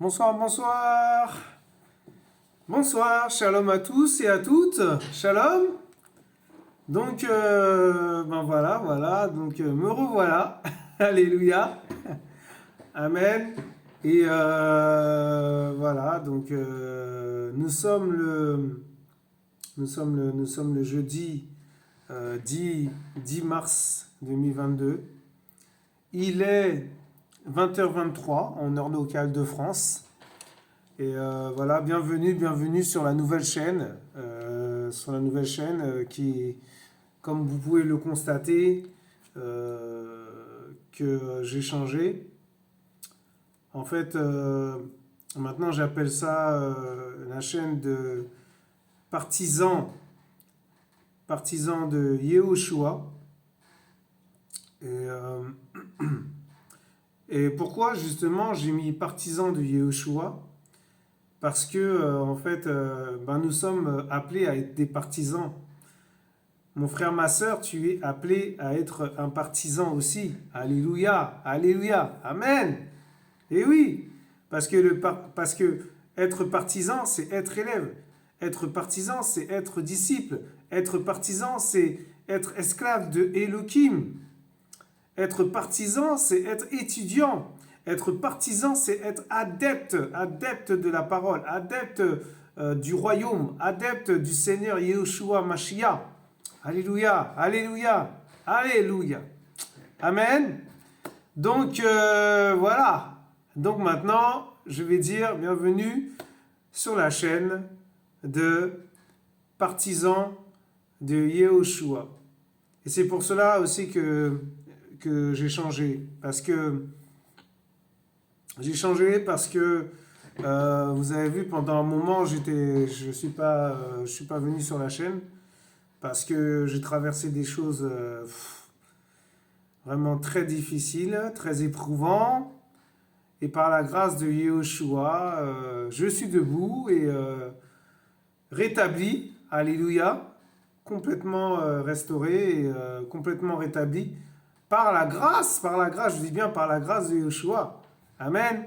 Bonsoir, bonsoir. Bonsoir, shalom à tous et à toutes. Shalom. Donc, ben voilà. Donc, me revoilà. Alléluia. Amen. Et voilà. Donc, nous sommes le jeudi 10 mars 2022. Il est 20h23 en heure locale de France. Et voilà, bienvenue sur la nouvelle chaîne qui, comme vous pouvez le constater, que j'ai changé. En fait, maintenant j'appelle ça la chaîne de partisans, partisans de Yehoshua. Et, et pourquoi justement j'ai mis partisans de Yehoshua? Parce que, en fait, ben, nous sommes appelés à être des partisans. Mon frère, ma soeur, tu es appelé à être un partisan aussi. Alléluia, alléluia, amen. Et oui, parce que être partisan, c'est être élève. Être partisan, c'est être disciple. Être partisan, c'est être esclave de Elohim. Être partisan, c'est être étudiant. Être partisan, c'est être adepte, adepte de la parole, adepte du royaume, adepte du Seigneur Yahushua Mashiach. Alléluia, alléluia, alléluia. Amen. Donc voilà. Donc maintenant, je vais dire bienvenue sur la chaîne de partisans de Yahushua. Et c'est pour cela aussi que j'ai changé. Parce que vous avez vu pendant un moment, je suis pas venu sur la chaîne parce que j'ai traversé des choses vraiment très difficiles, très éprouvantes. Et par la grâce de Yehoshua, je suis debout et rétabli. Alléluia. Complètement restauré et complètement rétabli par la grâce, je dis bien par la grâce de Yehoshua. Amen.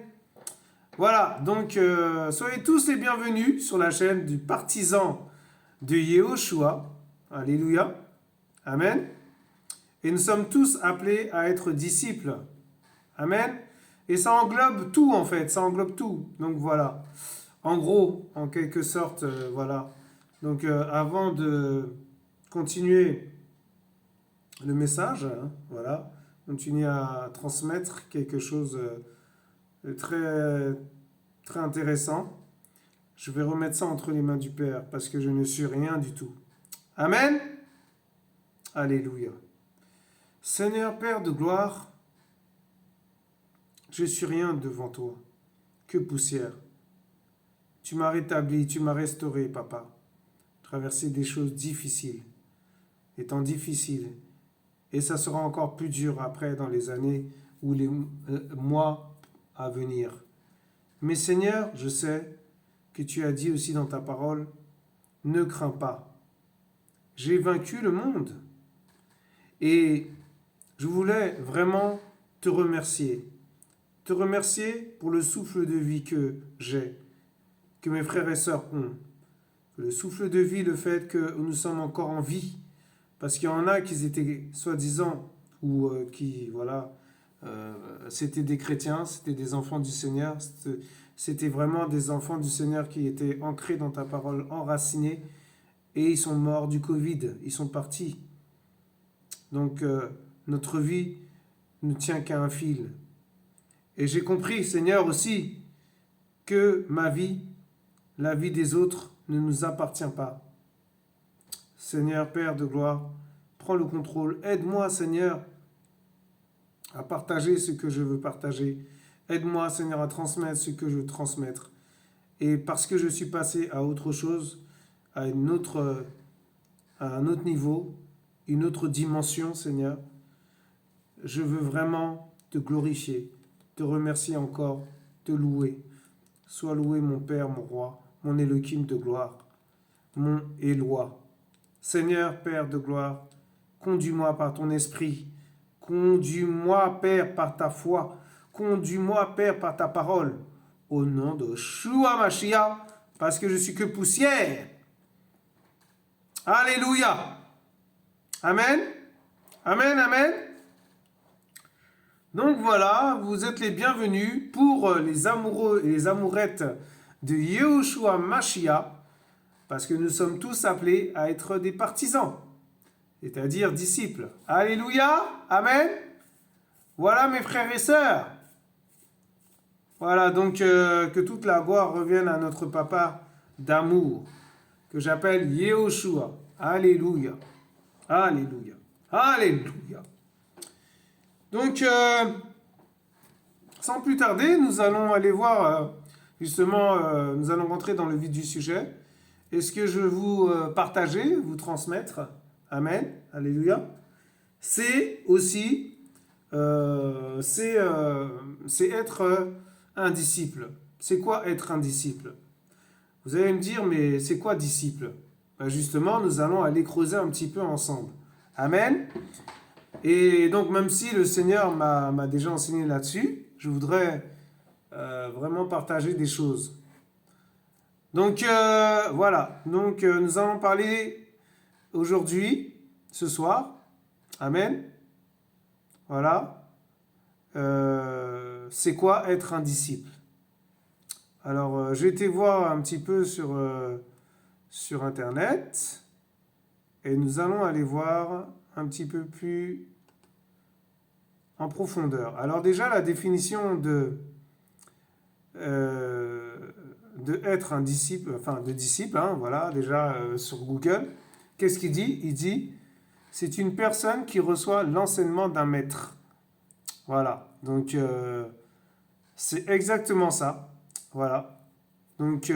Voilà, donc soyez tous les bienvenus sur la chaîne du partisan de Yehoshua. Alléluia. Amen. Et nous sommes tous appelés à être disciples. Amen. Et ça englobe tout en fait, ça englobe tout. Donc voilà. En gros, en quelque sorte, voilà. Donc avant de continuer le message, hein, voilà, continuer à transmettre quelque chose de très, très intéressant. Je vais remettre ça entre les mains du Père parce que je ne suis rien du tout. Amen. Alléluia. Seigneur Père de gloire, je suis rien devant toi, que poussière. Tu m'as rétabli, tu m'as restauré, papa. Traverser des choses difficiles, étant difficiles. Et ça sera encore plus dur après dans les années ou les mois à venir. Mais Seigneur, je sais que tu as dit aussi dans ta parole, ne crains pas. J'ai vaincu le monde. Et je voulais vraiment te remercier. Te remercier pour le souffle de vie que j'ai, que mes frères et sœurs ont. Le souffle de vie, le fait que nous sommes encore en vie. Parce qu'il y en a qui étaient soi-disant, ou qui, voilà, c'était des chrétiens, c'était des enfants du Seigneur, c'était vraiment des enfants du Seigneur qui étaient ancrés dans ta parole, enracinés, et ils sont morts du Covid, ils sont partis. Donc notre vie ne tient qu'à un fil. Et j'ai compris, Seigneur, aussi, que ma vie, la vie des autres, ne nous appartient pas. Seigneur, Père de gloire, prends le contrôle. Aide-moi, Seigneur, à partager ce que je veux partager. Aide-moi, Seigneur, à transmettre ce que je veux transmettre. Et parce que je suis passé à autre chose, à un autre niveau, une autre dimension, Seigneur, je veux vraiment te glorifier, te remercier encore, te louer. Sois loué, mon Père, mon Roi, mon Elohim de gloire, mon Éloi. Seigneur, Père de gloire, conduis-moi par ton esprit. Conduis-moi, Père, par ta foi. Conduis-moi, Père, par ta parole. au nom de Yeshua Mashiach, parce que je suis que poussière. Alléluia. Amen. Amen, amen. Donc voilà, vous êtes les bienvenus pour les amoureux et les amourettes de Yeshua Mashiach, parce que nous sommes tous appelés à être des partisans, c'est-à-dire disciples. Alléluia, amen. Voilà mes frères et sœurs. Voilà, donc que toute la gloire revienne à notre papa d'amour, que j'appelle Yehoshua. Alléluia. Alléluia. Alléluia. Donc, sans plus tarder, nous allons aller voir, justement, nous allons rentrer dans le vif du sujet. Et ce que je veux vous partager, vous transmettre, amen, alléluia, c'est aussi, c'est être un disciple. C'est quoi être un disciple? Vous allez me dire, mais c'est quoi disciple? Ben justement, nous allons aller creuser un petit peu ensemble. Amen. Et donc, même si le Seigneur m'a déjà enseigné là-dessus, je voudrais vraiment partager des choses. Donc, voilà. Donc, nous allons parler aujourd'hui, ce soir. Amen. Voilà. C'est quoi être un disciple? Alors, j'ai été voir un petit peu sur Internet. Et nous allons aller voir un petit peu plus en profondeur. Alors déjà, la définition de être un disciple, enfin de disciple, hein, voilà, déjà sur Google, qu'est-ce qu'il dit? Il dit, c'est une personne qui reçoit l'enseignement d'un maître. Voilà, donc c'est exactement ça. Voilà, donc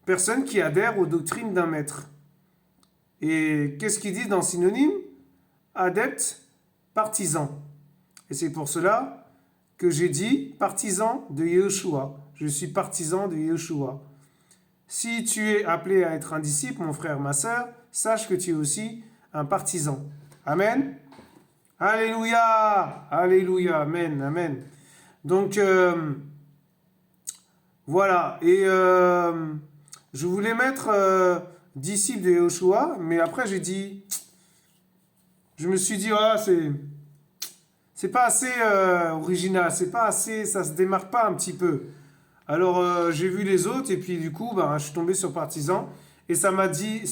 personne qui adhère aux doctrines d'un maître. Et qu'est-ce qu'il dit dans synonyme? Adepte, partisan. Et c'est pour cela que j'ai dit partisan de Yeshua. Je suis partisan de Yeshua. Si tu es appelé à être un disciple, mon frère, ma sœur, sache que tu es aussi un partisan. Amen. Alléluia. Alléluia. Amen. Amen. Donc, voilà. Et je voulais mettre disciple de Yeshua, mais après j'ai dit, je me suis dit, ah, c'est pas assez original, c'est pas assez, ça se démarque pas un petit peu. Alors j'ai vu les autres et puis du coup, ben, je suis tombé sur partisan et ça m'a dit,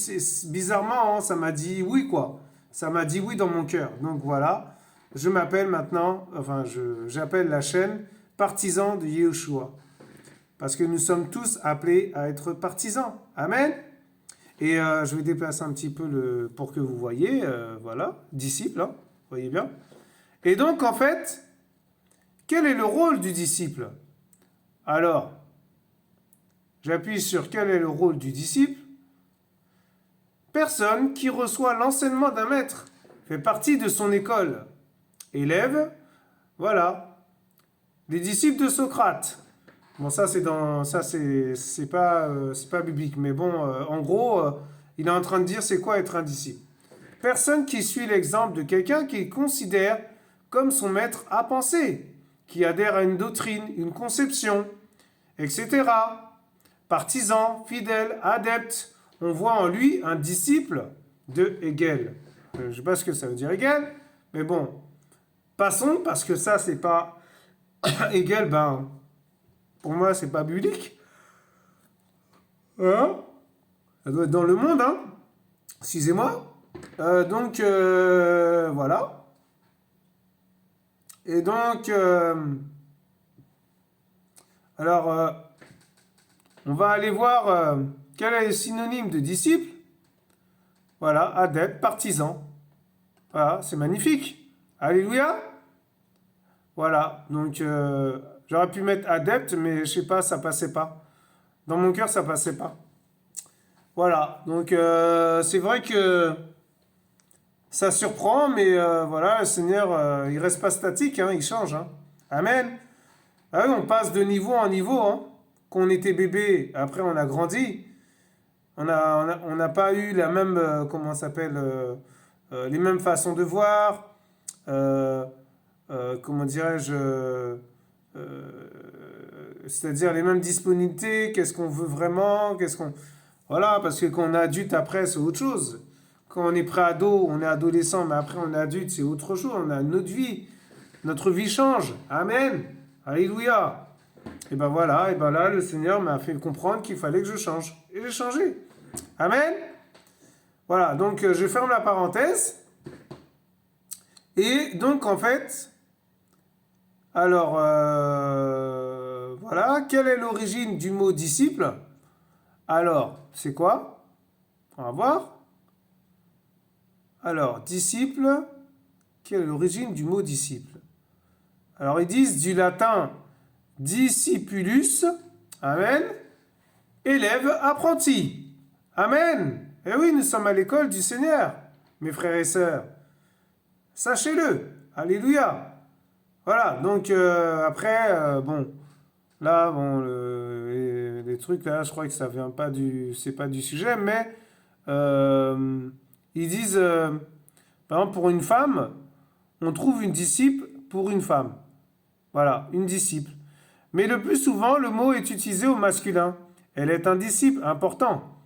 bizarrement, hein, ça m'a dit oui quoi. Ça m'a dit oui dans mon cœur. Donc voilà, je m'appelle maintenant, enfin j'appelle la chaîne partisan de Yeshua. Parce que nous sommes tous appelés à être partisans. Amen. Et je vais déplacer un petit peu pour que vous voyez, voilà, disciple, hein, vous voyez bien. Et donc en fait, quel est le rôle du disciple? Alors, j'appuie sur quel est le rôle du disciple. Personne qui reçoit l'enseignement d'un maître, fait partie de son école. Élève, voilà, les disciples de Socrate. Bon, ça c'est pas biblique, mais bon, en gros, il est en train de dire c'est quoi être un disciple. Personne qui suit l'exemple de quelqu'un qu'il considère comme son maître à penser, qui adhère à une doctrine, une conception, etc. Partisan, fidèle, adepte, on voit en lui un disciple de Hegel. Je ne sais pas ce que ça veut dire Hegel, mais bon, passons, parce que ça c'est pas Hegel, ben, pour moi c'est pas biblique. Hein? Ça doit être dans le monde, hein? Excusez-moi. Donc, voilà. Et donc, alors, on va aller voir quel est le synonyme de disciple. Voilà, adepte, partisan. Voilà, c'est magnifique. Alléluia. Voilà, donc j'aurais pu mettre adepte, mais je sais pas, ça passait pas. Dans mon cœur, ça passait pas. Voilà, donc c'est vrai que ça surprend, mais voilà, le Seigneur, il reste pas statique, hein, il change. Hein. Amen. Ah oui, on passe de niveau en niveau. Hein. Quand on était bébé, après on a grandi. On n'a pas eu la même, comment ça s'appelle, les mêmes façons de voir. Comment dirais-je, c'est-à-dire les mêmes disponibilités, qu'est-ce qu'on veut vraiment, qu'est-ce qu'on... Voilà, parce que quand on est adulte, après, c'est autre chose. Quand on est pré-ado, on est adolescent, mais après on est adulte, c'est autre chose, on a une autre vie. Notre vie change. Amen. Alléluia. Et ben voilà, et ben là, le Seigneur m'a fait comprendre qu'il fallait que je change. Et j'ai changé. Amen. Voilà, donc je ferme la parenthèse. Et donc en fait, alors voilà, quelle est l'origine du mot disciple? Alors, c'est quoi? On va voir. Alors, disciple, quelle est l'origine du mot disciple? Alors, ils disent du latin discipulus, amen, élève, apprenti. Amen. Eh oui, nous sommes à l'école du Seigneur, mes frères et sœurs. Sachez-le. Alléluia. Voilà, donc après, bon, là, bon, les trucs, là, je crois que ça vient pas du, c'est pas du sujet, mais ils disent, par exemple, pour une femme, on trouve une disciple pour une femme. Voilà, une disciple. Mais le plus souvent, le mot est utilisé au masculin. Elle est un disciple important.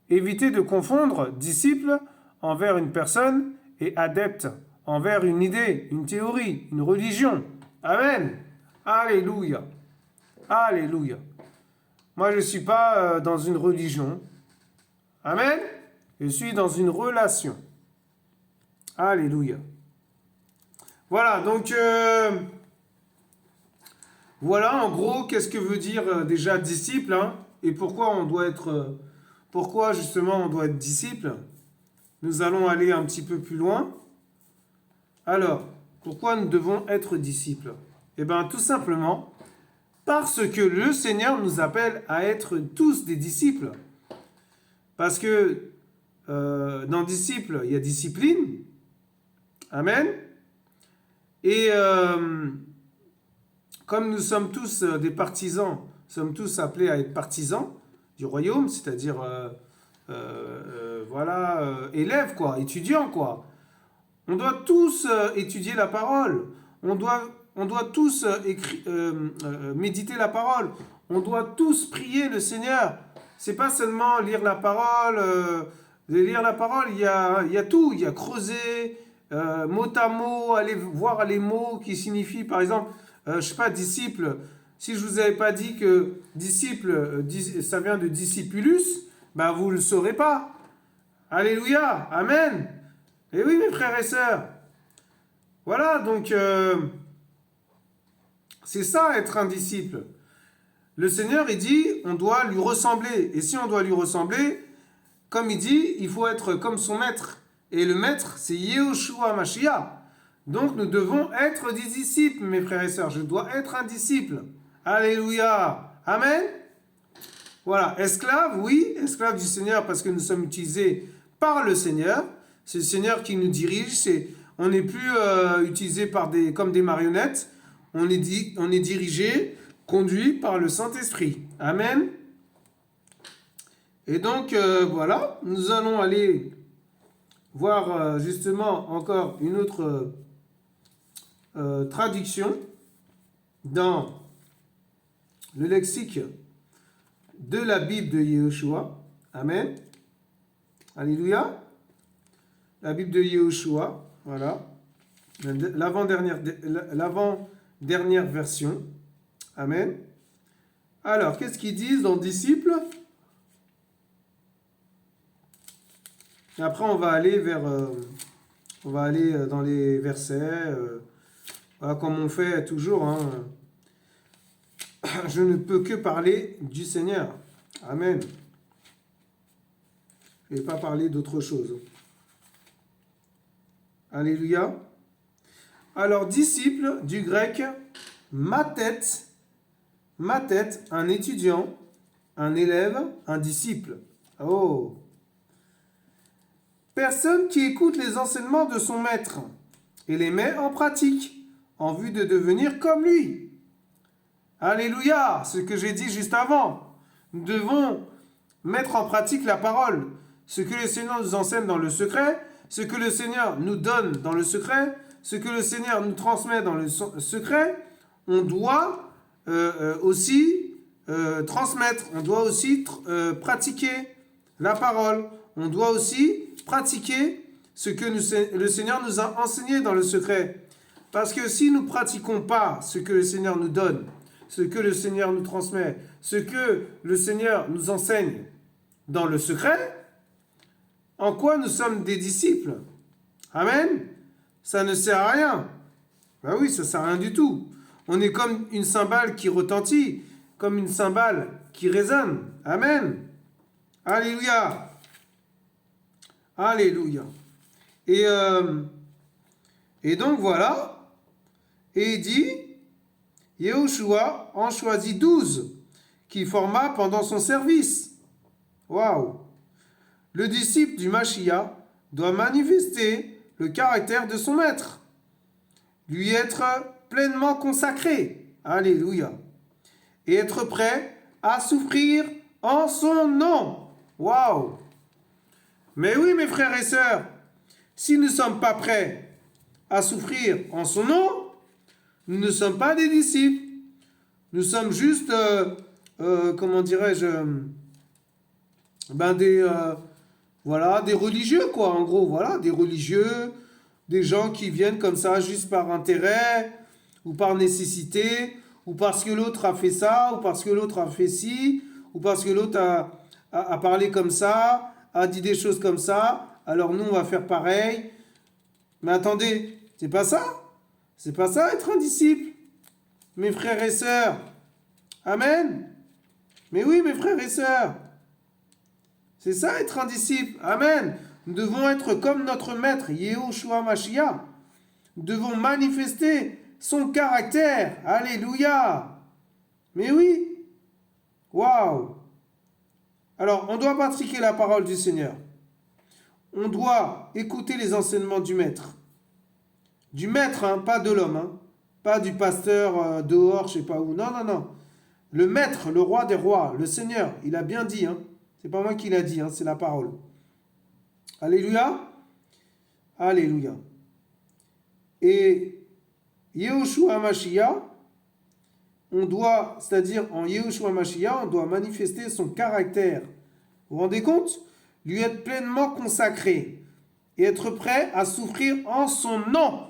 Évitez de confondre disciple envers une personne et adepte envers une idée, une théorie, une religion. Amen. Alléluia. Alléluia. Moi, je ne suis pas dans une religion. Amen. Je suis dans une relation. Alléluia. Voilà, donc, voilà en gros qu'est-ce que veut dire déjà disciple, hein, et pourquoi on doit être, pourquoi justement on doit être disciple. Nous allons aller un petit peu plus loin. Alors, pourquoi nous devons être disciples? Eh bien, tout simplement parce que le Seigneur nous appelle à être tous des disciples. Parce que dans disciple, il y a discipline. Amen. Et comme nous sommes tous des partisans, nous sommes tous appelés à être partisans du royaume, c'est-à-dire voilà, élèves, quoi, étudiants, quoi. On doit tous étudier la parole. On doit tous méditer la parole. On doit tous prier le Seigneur. C'est pas seulement lire la parole. Lire la parole, il y a tout. Il y a creuser, mot à mot, aller voir les mots qui signifient, par exemple, je sais pas, disciple. Si je vous avais pas dit que disciple, ça vient de discipulus, ben vous le saurez pas. Alléluia, amen. Et oui, mes frères et sœurs. Voilà, donc c'est ça être un disciple. Le Seigneur, il dit, on doit lui ressembler. Et si on doit lui ressembler, comme il dit, il faut être comme son maître. Et le maître, c'est Yehoshua Mashiach. Donc nous devons être des disciples, mes frères et sœurs. Je dois être un disciple. Alléluia. Amen. Voilà, esclave, oui, esclave du Seigneur parce que nous sommes utilisés par le Seigneur. C'est le Seigneur qui nous dirige. On n'est plus utilisé comme des marionnettes. On est dirigé, conduit par le Saint-Esprit. Amen. Et donc, voilà, nous allons aller voir justement encore une autre traduction dans le lexique de la Bible de Yehoshua. Amen. Alléluia. La Bible de Yehoshua, voilà. L'avant-dernière version. Amen. Alors, qu'est-ce qu'ils disent dans disciples? Et après, on va aller dans les versets, voilà, comme on fait toujours. Hein. Je ne peux que parler du Seigneur. Amen. Je ne vais pas parler d'autre chose. Alléluia. Alors, disciple, du grec, mathet, un étudiant, un élève, un disciple. Oh. Personne qui écoute les enseignements de son maître et les met en pratique en vue de devenir comme lui. Alléluia, ce que j'ai dit juste avant. Nous devons mettre en pratique la parole. Ce que le Seigneur nous enseigne dans le secret, ce que le Seigneur nous donne dans le secret, ce que le Seigneur nous transmet dans le secret, on doit aussi transmettre, on doit aussi pratiquer la parole, on doit aussi pratiquer ce que le Seigneur nous a enseigné dans le secret. Parce que si nous ne pratiquons pas ce que le Seigneur nous donne, ce que le Seigneur nous transmet, ce que le Seigneur nous enseigne dans le secret, en quoi nous sommes des disciples? Amen. Ça ne sert à rien. Ben oui, ça ne sert à rien du tout. On est comme une cymbale qui retentit, comme une cymbale qui résonne. Amen. Alléluia. Alléluia. Et donc voilà. Et il dit, Yehoshua en choisit 12 qu'il forma pendant son service. Waouh! Le disciple du Mashiach doit manifester le caractère de son maître, lui être pleinement consacré. Alléluia. Et être prêt à souffrir en son nom. Waouh! Mais oui, mes frères et sœurs, si nous ne sommes pas prêts à souffrir en son nom, nous ne sommes pas des disciples. Nous sommes juste, comment dirais-je, voilà, des religieux, quoi, en gros. Voilà, des religieux, des gens qui viennent comme ça juste par intérêt, ou par nécessité, ou parce que l'autre a fait ça, ou parce que l'autre a fait ci, ou parce que l'autre a parlé comme ça, a dit des choses comme ça, alors nous, on va faire pareil. Mais attendez, c'est pas ça? C'est pas ça être un disciple, mes frères et sœurs. Amen. Mais oui, mes frères et sœurs. C'est ça être un disciple. Amen. Nous devons être comme notre maître, Yehoshua Mashiach. Nous devons manifester son caractère. Alléluia. Mais oui. Waouh. Alors, on doit pratiquer la parole du Seigneur. On doit écouter les enseignements du maître. Du maître, hein, pas de l'homme, hein, pas du pasteur dehors, je sais pas où. Non, non, non. Le maître, le roi des rois, le Seigneur, il a bien dit. Hein. C'est pas moi qui l'a dit, hein, c'est la parole. Alléluia. Alléluia. Et Yehoshua Mashiach, on doit, c'est-à-dire en Yehoshua Mashiach, on doit manifester son caractère. Vous vous rendez compte? Lui être pleinement consacré et être prêt à souffrir en son nom.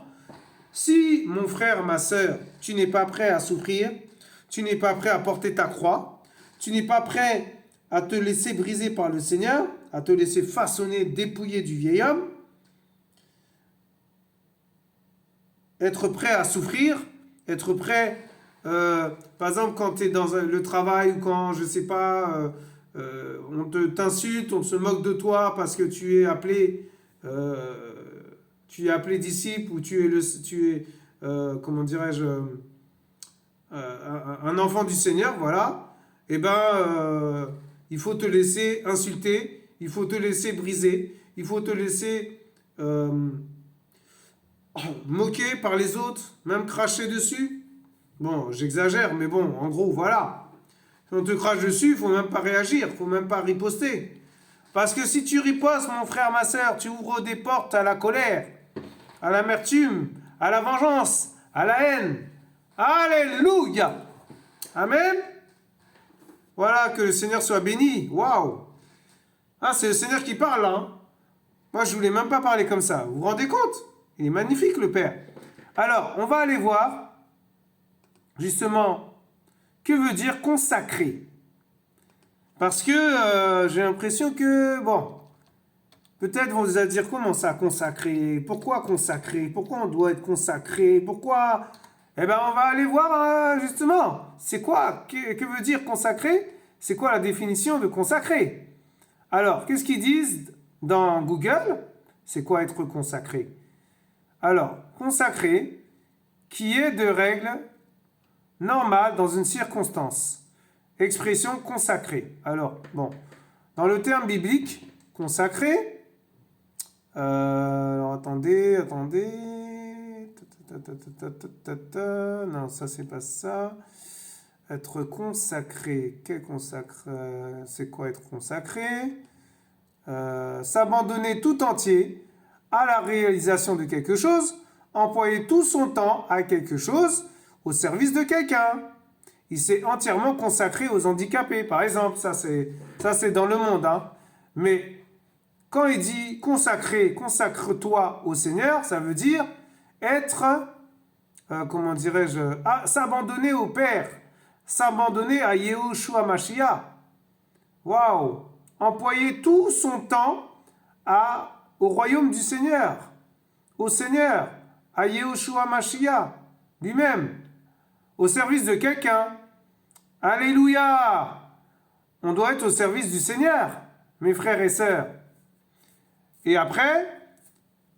Si, mon frère, ma sœur, tu n'es pas prêt à souffrir, tu n'es pas prêt à porter ta croix, tu n'es pas prêt à te laisser briser par le Seigneur, à te laisser façonner, dépouiller du vieil homme, être prêt à souffrir, être prêt, par exemple, quand tu es dans le travail ou quand, je ne sais pas, on t'insulte, on se moque de toi parce que tu es appelé disciple ou tu es comment dirais-je, un enfant du Seigneur, voilà, et ben il faut te laisser insulter, il faut te laisser briser, il faut te laisser moquer par les autres, même cracher dessus. Bon, j'exagère, mais bon, en gros, voilà. Si on te crache dessus, il ne faut même pas réagir, il ne faut même pas riposter. Parce que si tu ripostes, mon frère, ma soeur, tu ouvres des portes à la colère, à l'amertume, à la vengeance, à la haine. Alléluia. Amen. Voilà, que le Seigneur soit béni. Waouh. Ah, c'est le Seigneur qui parle, là. Hein. Moi, je ne voulais même pas parler comme ça. Vous vous rendez compte? Il est magnifique, le Père. Alors, on va aller voir, justement, que veut dire consacrer. Parce que j'ai l'impression que, bon, peut-être vous allez dire comment ça consacrer, pourquoi on doit être consacré, pourquoi... Eh bien, on va aller voir justement, c'est quoi, que veut dire consacrer, c'est quoi la définition de consacrer. Alors, qu'est-ce qu'ils disent dans Google? C'est quoi être consacré? Alors, consacré, qui est de règle normale dans une circonstance. Expression consacrée. Alors, bon, dans le terme biblique, consacré, alors attendez, non, ça c'est pas ça. Être consacré, quel consacre, c'est quoi être consacré? S'abandonner tout entier à la réalisation de quelque chose, employer tout son temps à quelque chose, au service de quelqu'un. Il s'est entièrement consacré aux handicapés, par exemple. Ça, c'est dans le monde. Hein. Mais quand il dit consacrer, consacre-toi au Seigneur, ça veut dire être, comment dirais-je, s'abandonner au Père, s'abandonner à Yehoshua Mashiach. Waouh! Employer tout son temps au royaume du Seigneur, au Seigneur, à Yehoshua Mashiach lui-même, au service de quelqu'un. Alléluia! On doit être au service du Seigneur, mes frères et sœurs. Et après,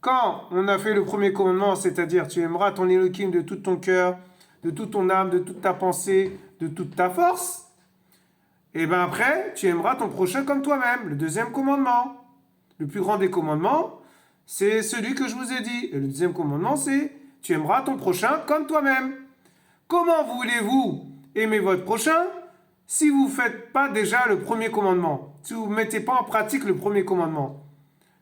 quand on a fait le premier commandement, c'est-à-dire tu aimeras ton Elohim de tout ton cœur, de toute ton âme, de toute ta pensée, de toute ta force, et bien après, tu aimeras ton prochain comme toi-même, le deuxième commandement. Le plus grand des commandements, c'est celui que je vous ai dit. Et le deuxième commandement, c'est tu aimeras ton prochain comme toi-même. Comment voulez-vous aimer votre prochain si vous ne faites pas déjà le premier commandement, si vous ne mettez pas en pratique le premier commandement?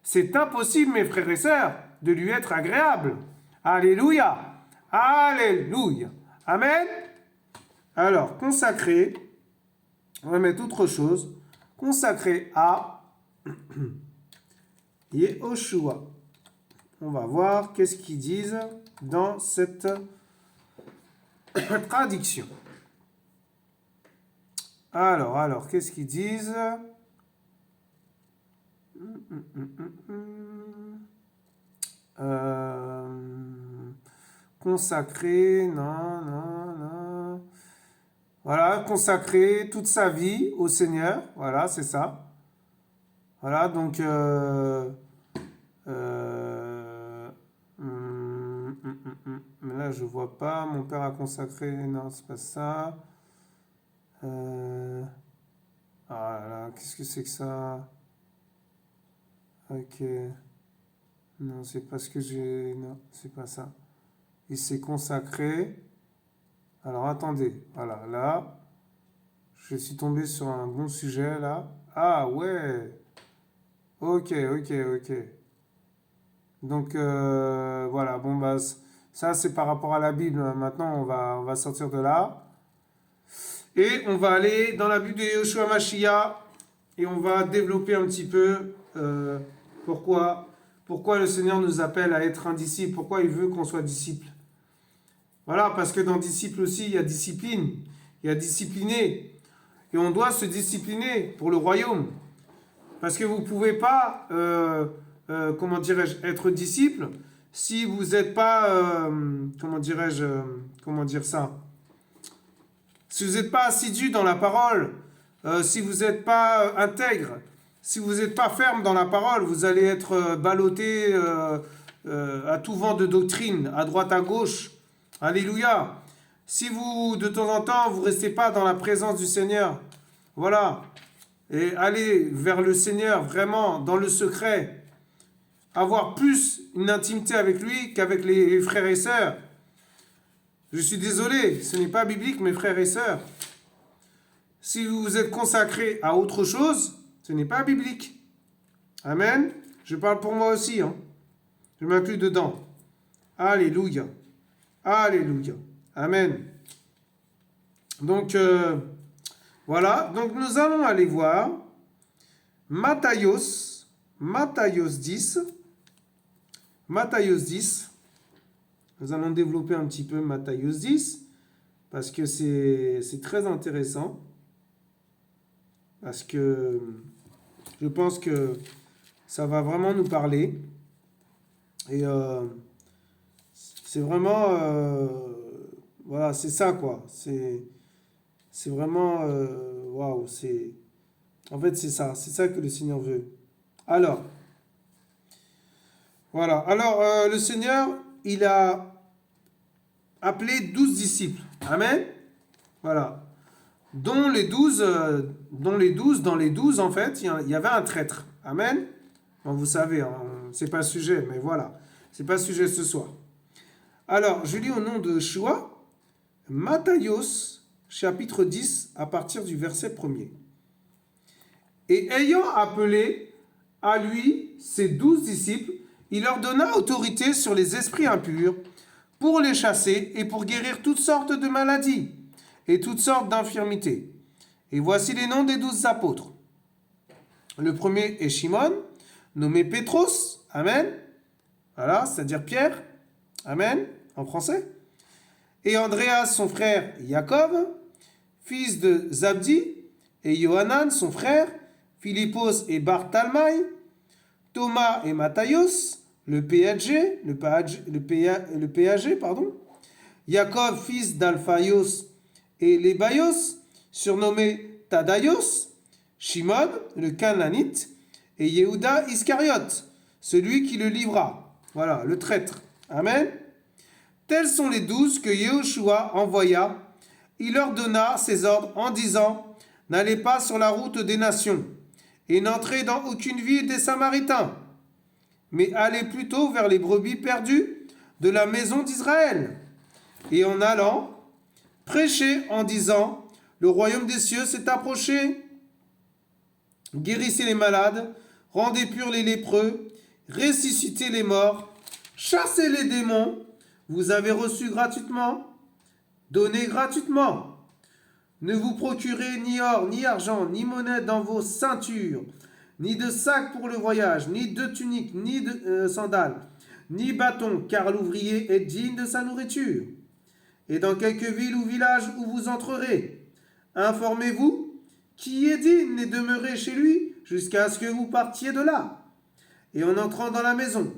C'est impossible, mes frères et sœurs, de lui être agréable. Alléluia! Alléluia! Amen! Alors, consacré, on va mettre autre chose, consacré à Yehoshua. On va voir qu'est-ce qu'ils disent dans cette traduction. Alors, qu'est-ce qu'ils disent? Consacrer, non. Voilà, consacrer toute sa vie au Seigneur. Voilà, c'est ça. Voilà, donc... mais là, je vois pas. Mon père a consacré... Non, c'est pas ça. Ah là, qu'est-ce que c'est que ça? Ok. Non, c'est pas ce que j'ai... Non, c'est pas ça. Il s'est consacré... Alors, attendez. Voilà, là... Je suis tombé sur un bon sujet, là. Ah, ouais. Ok. Donc, voilà. Bon, bah, ça, c'est par rapport à la Bible. Maintenant, on va sortir de là. Et on va aller dans la Bible de Yehoshua Mashiach. Et on va développer un petit peu pourquoi le Seigneur nous appelle à être un disciple. Pourquoi il veut qu'on soit disciple. Voilà, parce que dans disciple aussi, il y a discipline. Il y a discipliné. Et on doit se discipliner pour le royaume. Parce que vous ne pouvez pas, comment dirais-je, être disciple si vous n'êtes pas, comment dire ça, si vous n'êtes pas assidu dans la parole, si vous n'êtes pas intègre, si vous n'êtes pas ferme dans la parole, vous allez être ballotté à tout vent de doctrine, à droite, à gauche. Alléluia. Si vous, de temps en temps, vous ne restez pas dans la présence du Seigneur, voilà, et aller vers le Seigneur vraiment dans le secret, avoir plus une intimité avec lui qu'avec les frères et sœurs. Je suis désolé, ce n'est pas biblique, mes frères et sœurs. Si vous vous êtes consacré à autre chose, ce n'est pas biblique. Amen. Je parle pour moi aussi, hein. Je m'inclus dedans. Alléluia. Alléluia. Amen. Donc, voilà. Donc, nous allons aller voir Matthios 10. Matthios 10. Nous allons développer un petit peu Matthios 10 parce que c'est très intéressant. Parce que je pense que ça va vraiment nous parler. Et c'est vraiment... voilà, c'est ça quoi. C'est vraiment... waouh, c'est... En fait, c'est ça que le Seigneur veut. Alors, voilà. Alors, le Seigneur, il a appelé 12 disciples. Amen. Voilà. Dont les 12, en fait, il y avait un traître. Amen. Bon, vous savez, hein, c'est pas le sujet, mais voilà. C'est pas le sujet ce soir. Alors, je lis au nom de Shua, Matthios, chapitre 10, à partir du verset 1er. Et ayant appelé à lui ses 12 disciples, il leur donna autorité sur les esprits impurs pour les chasser et pour guérir toutes sortes de maladies. et toutes sortes d'infirmités. Et voici les noms des 12 apôtres. Le premier est Shimon, nommé Pétros, Amen. Voilà, c'est-à-dire Pierre, Amen, en français. Et Andreas, son frère Jacob, fils de Zabdi, et Johanan, son frère, Philippos et Barthalmaï, Thomas et Matthias, le PAG, pardon, Jacob, fils d'Alphaios et Lébaios, surnommé Tadaios, Shimon, le Cananite, et Yehuda Iscariote, celui qui le livra. Voilà, le traître. Amen. Tels sont les 12 que Yehoshua envoya. Il leur donna ses ordres en disant: n'allez pas sur la route des nations, et n'entrez dans aucune ville des Samaritains, mais allez plutôt vers les brebis perdues de la maison d'Israël. Et en allant, prêchez en disant: le royaume des cieux s'est approché. Guérissez les malades, rendez purs les lépreux, ressuscitez les morts, chassez les démons. Vous avez reçu gratuitement, donnez gratuitement. Ne vous procurez ni or, ni argent, ni monnaie dans vos ceintures, ni de sac pour le voyage, ni de tunique, ni de sandales, ni bâton, car l'ouvrier est digne de sa nourriture. Et dans quelque ville ou village où vous entrerez, informez-vous qui est digne et demeurez chez lui jusqu'à ce que vous partiez de là. Et en entrant dans la maison,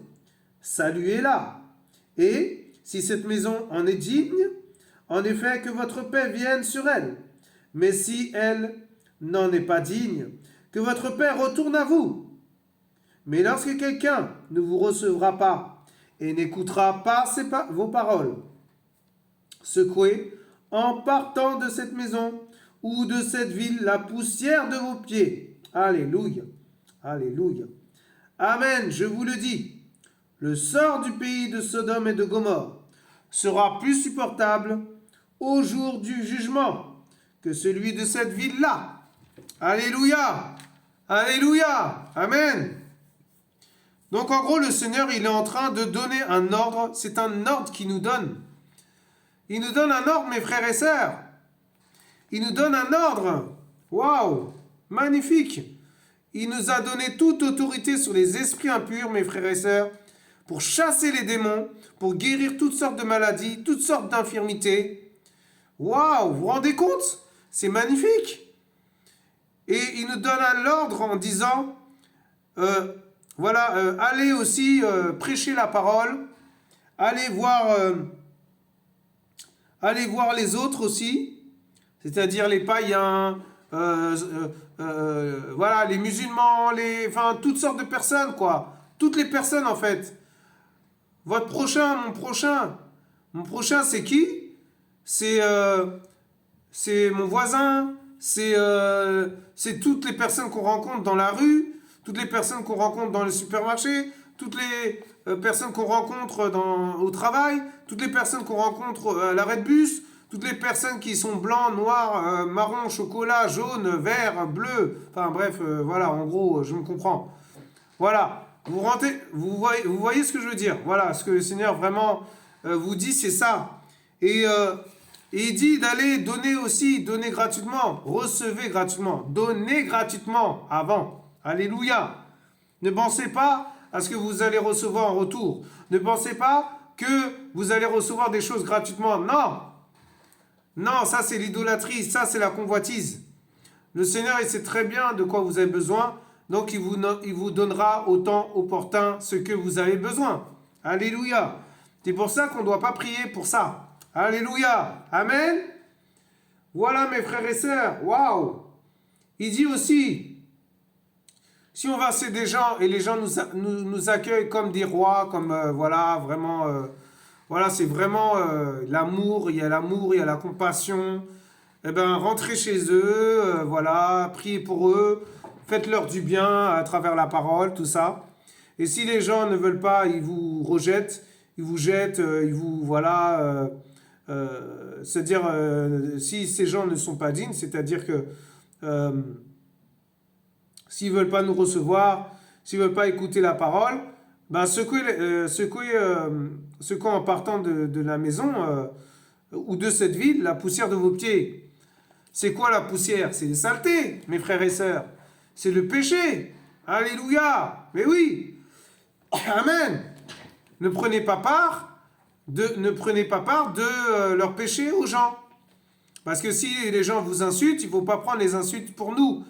saluez-la. Et si cette maison en est digne, en effet que votre paix vienne sur elle. Mais si elle n'en est pas digne, que votre paix retourne à vous. Mais lorsque quelqu'un ne vous recevra pas et n'écoutera pas vos paroles, secouez en partant de cette maison ou de cette ville la poussière de vos pieds. Alléluia. Alléluia. Amen, je vous le dis. Le sort du pays de Sodome et de Gomorrhe sera plus supportable au jour du jugement que celui de cette ville-là. Alléluia. Alléluia. Amen. Donc en gros, le Seigneur, il est en train de donner un ordre. C'est un ordre qu'il nous donne. Il nous donne un ordre, mes frères et sœurs. Il nous donne un ordre. Waouh. Magnifique. Il nous a donné toute autorité sur les esprits impurs, mes frères et sœurs, pour chasser les démons, pour guérir toutes sortes de maladies, toutes sortes d'infirmités. Waouh, vous vous rendez compte? C'est magnifique. Et il nous donne l'ordre en disant, allez aussi prêcher la parole, allez voir les autres aussi, c'est-à-dire les païens, les musulmans, toutes sortes de personnes, quoi. Toutes les personnes, en fait. Votre prochain, mon prochain. Mon prochain, c'est qui? C'est mon voisin. C'est toutes les personnes qu'on rencontre dans la rue, toutes les personnes qu'on rencontre dans les supermarchés, toutes les personnes qu'on rencontre au travail, toutes les personnes qu'on rencontre à l'arrêt de bus, toutes les personnes qui sont blancs, noirs, marron, chocolat, jaune, vert, bleu. Enfin bref, voilà, en gros, je me comprends. Voilà. Vous voyez ce que je veux dire. Voilà, ce que le Seigneur vraiment vous dit, c'est ça. Et il dit d'aller donner gratuitement, recevez gratuitement, donnez gratuitement avant. Alléluia. Ne pensez pas à ce que vous allez recevoir en retour. Ne pensez pas que vous allez recevoir des choses gratuitement. Non. Non, ça c'est l'idolâtrie, ça c'est la convoitise. Le Seigneur, il sait très bien de quoi vous avez besoin. Donc, il vous donnera au temps opportun ce que vous avez besoin. Alléluia. C'est pour ça qu'on ne doit pas prier pour ça. Alléluia. Amen. Voilà, mes frères et sœurs. Waouh. Il dit aussi, si on va chez des gens et les gens nous accueillent comme des rois, comme c'est vraiment l'amour, il y a la compassion. Eh bien, rentrez chez eux, priez pour eux. Faites-leur du bien à travers la parole, tout ça. Et si les gens ne veulent pas, ils vous rejettent, ils vous jettent, c'est-à-dire, si ces gens ne sont pas dignes, c'est-à-dire que s'ils ne veulent pas nous recevoir, s'ils ne veulent pas écouter la parole, secouez en partant de la maison, ou de cette ville, la poussière de vos pieds. C'est quoi la poussière? C'est les saletés, mes frères et sœurs. C'est le péché. Alléluia. Mais oui. Amen. Ne prenez pas part de leur péché aux gens. Parce que si les gens vous insultent, il ne faut pas prendre les insultes pour nous.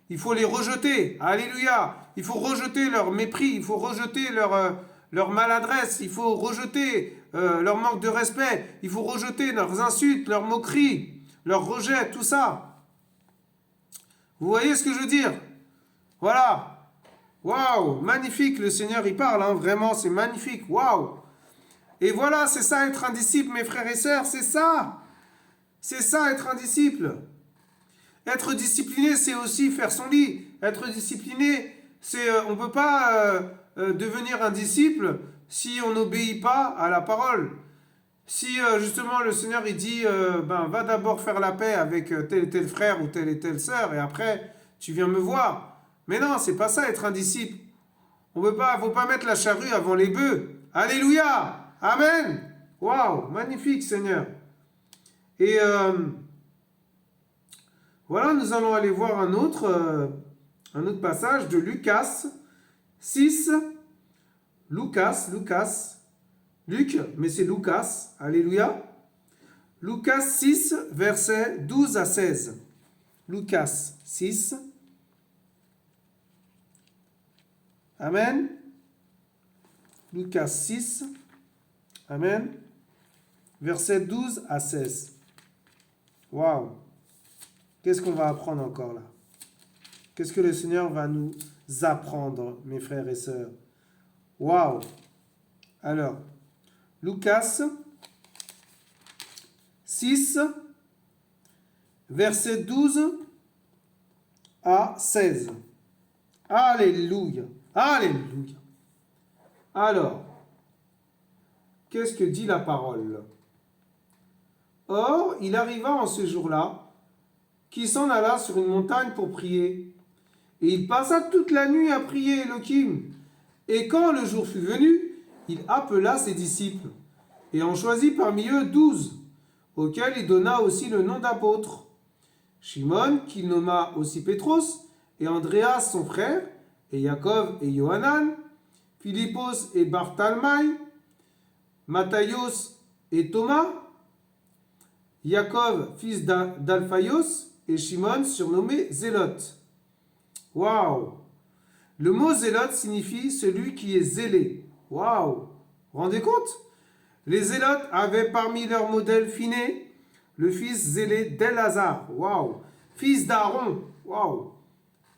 Il faut les rejeter. Alléluia. Il faut rejeter leur mépris. Il faut rejeter leur maladresse. Il faut rejeter leur manque de respect. Il faut rejeter leurs insultes, leurs moqueries, leurs rejets, tout ça. Vous voyez ce que je veux dire? Voilà. Waouh. Magnifique. Le Seigneur, il parle. Hein. Vraiment, c'est magnifique. Waouh. Et voilà, c'est ça être un disciple, mes frères et sœurs. C'est ça. C'est ça, être un disciple. Être discipliné, c'est aussi faire son lit. Être discipliné, c'est on ne peut pas devenir un disciple si on n'obéit pas à la parole. Si justement le Seigneur il dit va d'abord faire la paix avec tel et tel frère ou telle et telle sœur et après tu viens me voir. Mais non, c'est pas ça être un disciple. On ne faut pas mettre la charrue avant les bœufs. Alléluia. Amen. Waouh, magnifique Seigneur. Et voilà, nous allons aller voir un autre passage de Lucas 6. Luc, mais c'est Lucas. Alléluia. Lucas 6, versets 12 à 16. Lucas 6. Amen. Lucas 6. Amen. Versets 12 à 16. Waouh! Qu'est-ce qu'on va apprendre encore là? Qu'est-ce que le Seigneur va nous apprendre, mes frères et sœurs? Waouh! Alors, Lucas 6, versets 12 à 16. Alléluia! Alléluia! Alors, qu'est-ce que dit la parole? Or, il arriva en ce jour-là qu'il s'en alla sur une montagne pour prier. Et il passa toute la nuit à prier Elohim. Et quand le jour fut venu, il appela ses disciples, et en choisit parmi eux 12, auxquels il donna aussi le nom d'apôtres. Shimon, qu'il nomma aussi Pétros, et Andréas son frère, et Jacob et Johanan, Philippos et Barthalmaï, Matthios et Thomas, Jacob, fils d'Alphaïos, et Shimon, surnommé Zélote. Waouh! Le mot zélote signifie celui qui est zélé. Waouh! Vous vous rendez compte? Les zélotes avaient parmi leurs modèles Phiné, le fils zélé d'Elazar. Waouh! Fils d'Aaron. Waouh!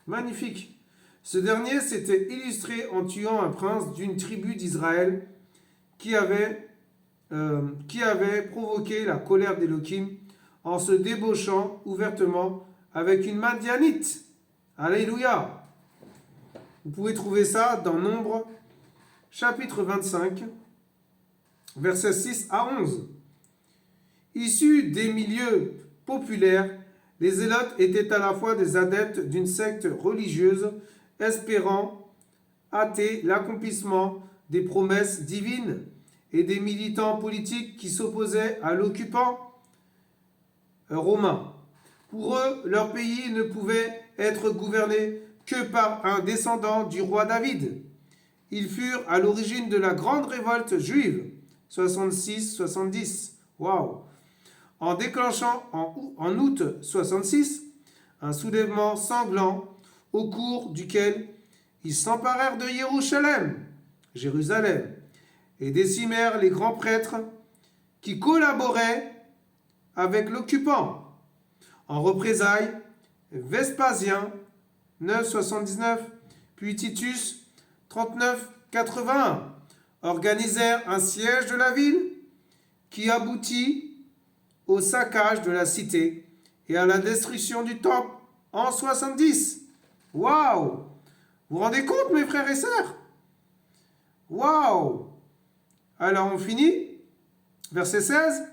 Magnifique. Ce dernier s'était illustré en tuant un prince d'une tribu d'Israël qui avait provoqué la colère d'Élohim en se débauchant ouvertement avec une Madianite. Alléluia. Vous pouvez trouver ça dans Nombre, chapitre 25, versets 6 à 11. Issus des milieux populaires, les zélotes étaient à la fois des adeptes d'une secte religieuse espérant hâter l'accomplissement des promesses divines et des militants politiques qui s'opposaient à l'occupant romain. Pour eux, leur pays ne pouvait être gouverné que par un descendant du roi David. Ils furent à l'origine de la grande révolte juive, 66-70. Waouh! En déclenchant en août 66 un soulèvement sanglant au cours duquel ils s'emparèrent de Jérusalem, et décimèrent les grands prêtres qui collaboraient avec l'occupant. En représailles, Vespasien, 9,79, puis Titus, 39,81, organisèrent un siège de la ville qui aboutit au saccage de la cité et à la destruction du temple en 70. Waouh! Vous vous rendez compte, mes frères et sœurs? Waouh! Alors on finit. Verset 16.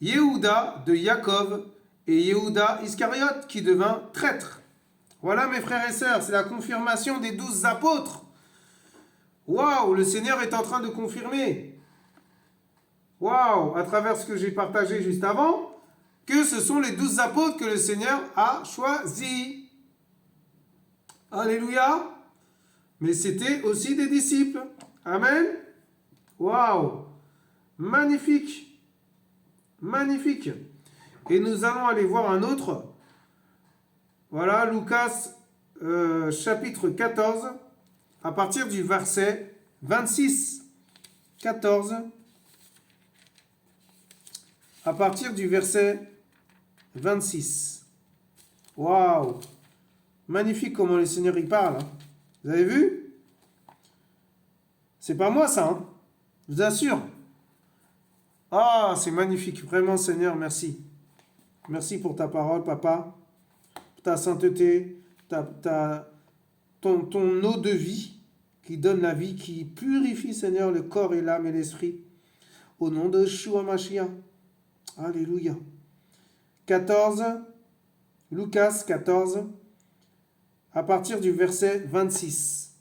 Yehuda de Jacob et Yehuda Iscariote qui devint traître. Voilà, mes frères et sœurs, c'est la confirmation des 12 apôtres. Waouh, le Seigneur est en train de confirmer. waouh, à travers ce que j'ai partagé juste avant, que ce sont les 12 apôtres que le Seigneur a choisis. Alléluia. Mais c'était aussi des disciples. Amen. Waouh. Magnifique. Magnifique. Et nous allons aller voir un autre. Voilà, Lucas chapitre 14, à partir du verset 26. 14, à partir du verset 26. Waouh. Magnifique comment le Seigneur y parle. Hein. Vous avez vu? C'est pas moi ça, hein. Je vous assure. Ah, c'est magnifique. Vraiment, Seigneur, merci. Merci pour ta parole, papa. Pour ta sainteté, ton eau de vie qui donne la vie, qui purifie, Seigneur, le corps et l'âme et l'esprit. Au nom de Yeshua Mashiach. Alléluia. 14, Lucas 14, à partir du verset 26.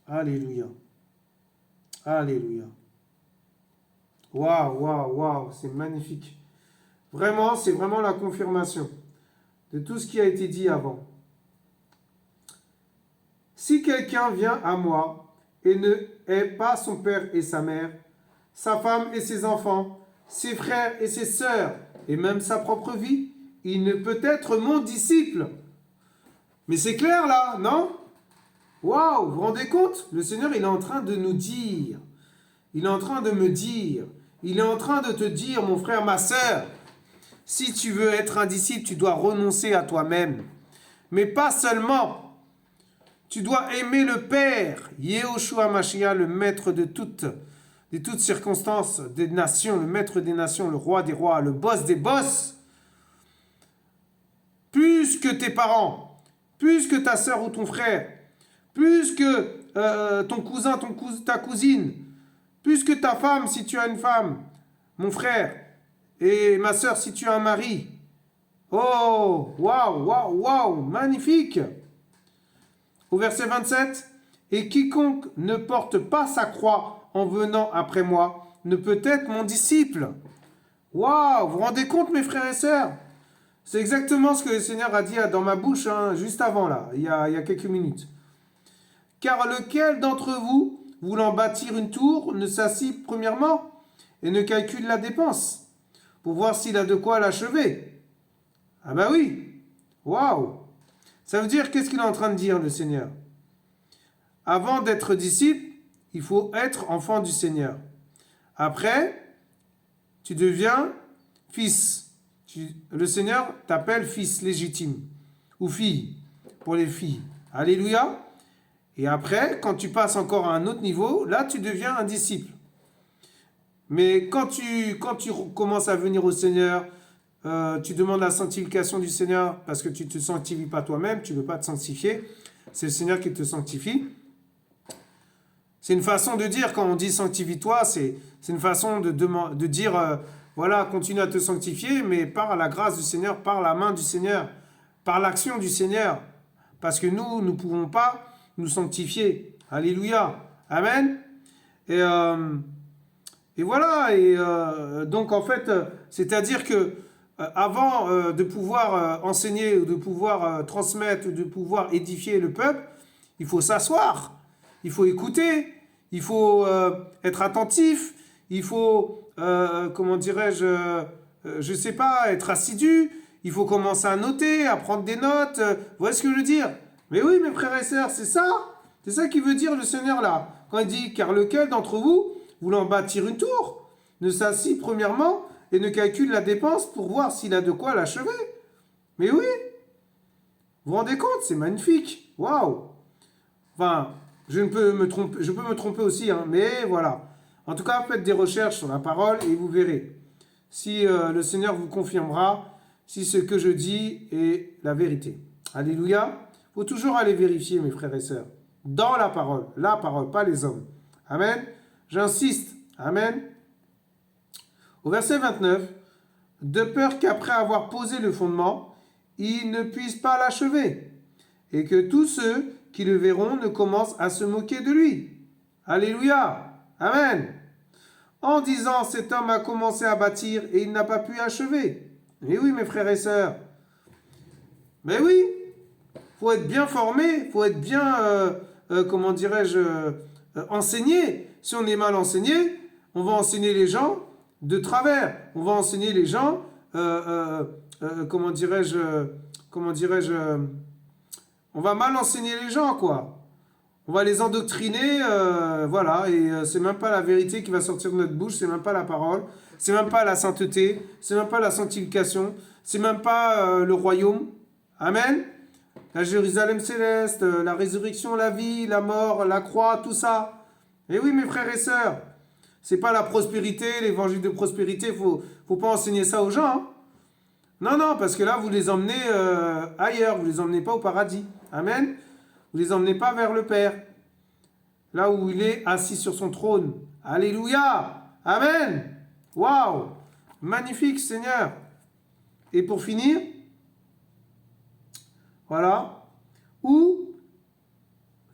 Alléluia. Alléluia. Waouh, waouh, waouh, c'est magnifique. Vraiment, c'est vraiment la confirmation de tout ce qui a été dit avant. Si quelqu'un vient à moi et ne hait pas son père et sa mère, sa femme et ses enfants, ses frères et ses sœurs, et même sa propre vie, il ne peut être mon disciple. Mais c'est clair là, non? Waouh, vous vous rendez compte? Le Seigneur, il est en train de nous dire, il est en train de me dire, il est en train de te dire, mon frère, ma sœur, si tu veux être un disciple, tu dois renoncer à toi-même. Mais pas seulement. Tu dois aimer le Père, Yehoshua Mashiach, le maître de toutes circonstances des nations, le maître des nations, le roi des rois, le boss des boss. Plus que tes parents, plus que ta sœur ou ton frère, plus que ton cousin, ta cousine, plus que ta femme si tu as une femme, mon frère, et ma sœur si tu as un mari. Oh, waouh, waouh, waouh, magnifique. Au verset 27, « Et quiconque ne porte pas sa croix en venant après moi ne peut être mon disciple. » Waouh, vous vous rendez compte mes frères et sœurs? C'est exactement ce que le Seigneur a dit dans ma bouche hein, juste avant là, il y a quelques minutes. « Car lequel d'entre vous, voulant bâtir une tour, ne s'assit premièrement et ne calcule la dépense pour voir s'il a de quoi l'achever? » Ah bah oui, waouh. Ça veut dire, qu'est-ce qu'il est en train de dire, le Seigneur? Avant d'être disciple, il faut être enfant du Seigneur. Après, tu deviens fils. Le Seigneur t'appelle fils légitime, ou fille, pour les filles. Alléluia. Et après, quand tu passes encore à un autre niveau, là, tu deviens un disciple. Mais quand tu commences à venir au Seigneur, tu demandes la sanctification du Seigneur parce que tu ne te sanctifies pas toi-même, tu ne veux pas te sanctifier. C'est le Seigneur qui te sanctifie. C'est une façon de dire, quand on dit sanctifie-toi, c'est une façon de dire, voilà, continue à te sanctifier, mais par la grâce du Seigneur, par la main du Seigneur, par l'action du Seigneur. Parce que nous ne pouvons pas nous sanctifier. Alléluia. Amen. Et voilà. Et donc, en fait, c'est-à-dire que avant de pouvoir enseigner ou de pouvoir transmettre ou de pouvoir édifier le peuple, il faut s'asseoir, il faut écouter, il faut être attentif, il faut, comment dirais-je, je sais pas, être assidu, il faut commencer à noter, à prendre des notes, vous voyez ce que je veux dire? Mais oui, mes frères et sœurs, c'est ça qui veut dire le Seigneur là, quand il dit, car lequel d'entre vous, voulant bâtir une tour, ne s'assit premièrement et ne calcule la dépense pour voir s'il a de quoi l'achever. Mais oui, vous vous rendez compte, c'est magnifique. Waouh. Enfin, je peux me tromper aussi, hein, mais voilà. En tout cas, faites des recherches sur la parole et vous verrez. Si le Seigneur vous confirmera si ce que je dis est la vérité. Alléluia. Il faut toujours aller vérifier, mes frères et sœurs, dans la parole, pas les hommes. Amen. J'insiste. Amen. Au verset 29, de peur qu'après avoir posé le fondement, il ne puisse pas l'achever, et que tous ceux qui le verront ne commencent à se moquer de lui. Alléluia. Amen. en disant cet homme a commencé à bâtir et il n'a pas pu achever. Mais oui, mes frères et sœurs. Mais oui, faut être bien formé, faut être bien, comment dirais-je, enseigné. Si on est mal enseigné, on va enseigner les gens de travers. On va enseigner les gens, comment dirais-je, on va mal enseigner les gens, quoi. On va les endoctriner, voilà, et c'est même pas la vérité qui va sortir de notre bouche, c'est même pas la parole, c'est même pas la sainteté, c'est même pas la sanctification, c'est même pas le royaume. Amen. La Jérusalem céleste, la résurrection, la vie, la mort, la croix, tout ça. Et oui, mes frères et sœurs, c'est pas la prospérité, l'évangile de prospérité, faut pas enseigner ça aux gens. Hein. Non, non, parce que là, vous les emmenez ailleurs, vous les emmenez pas au paradis. Amen. Vous les emmenez pas vers le Père, là où il est assis sur son trône. Alléluia. Amen. Waouh. Magnifique, Seigneur. Et pour finir, voilà. Ou,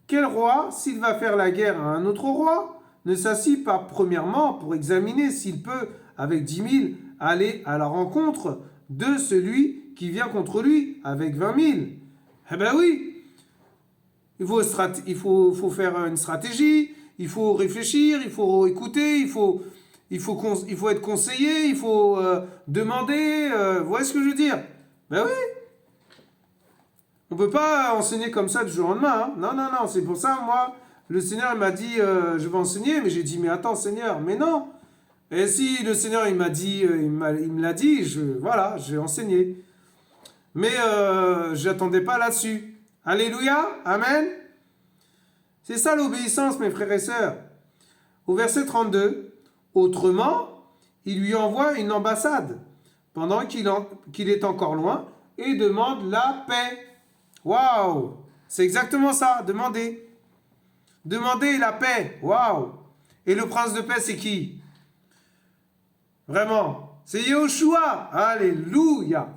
quel roi, s'il va faire la guerre à un autre roi, ne s'assit pas premièrement pour examiner s'il peut, avec 10 000, aller à la rencontre de celui qui vient contre lui avec 20 000. Eh ben oui, il faut faire une stratégie, il faut réfléchir, il faut écouter, il faut être conseillé, il faut demander. Vous voyez ce que je veux dire? Ben oui, on ne peut pas enseigner comme ça du jour au lendemain. Hein. Non, non, non, c'est pour ça, moi, le Seigneur m'a dit, je vais enseigner, mais j'ai dit, mais attends, Seigneur, mais non. Et si le Seigneur, il m'a dit, il me l'a dit, voilà, j'ai enseigné. Mais j'attendais pas là-dessus. Alléluia, Amen. C'est ça l'obéissance, mes frères et sœurs. Au verset 32, autrement, il lui envoie une ambassade pendant qu'il est encore loin et demande la paix. Waouh! C'est exactement ça, demander. Demander la paix. Waouh! Et le prince de paix, c'est qui? Vraiment, c'est Yahushua. Alléluia!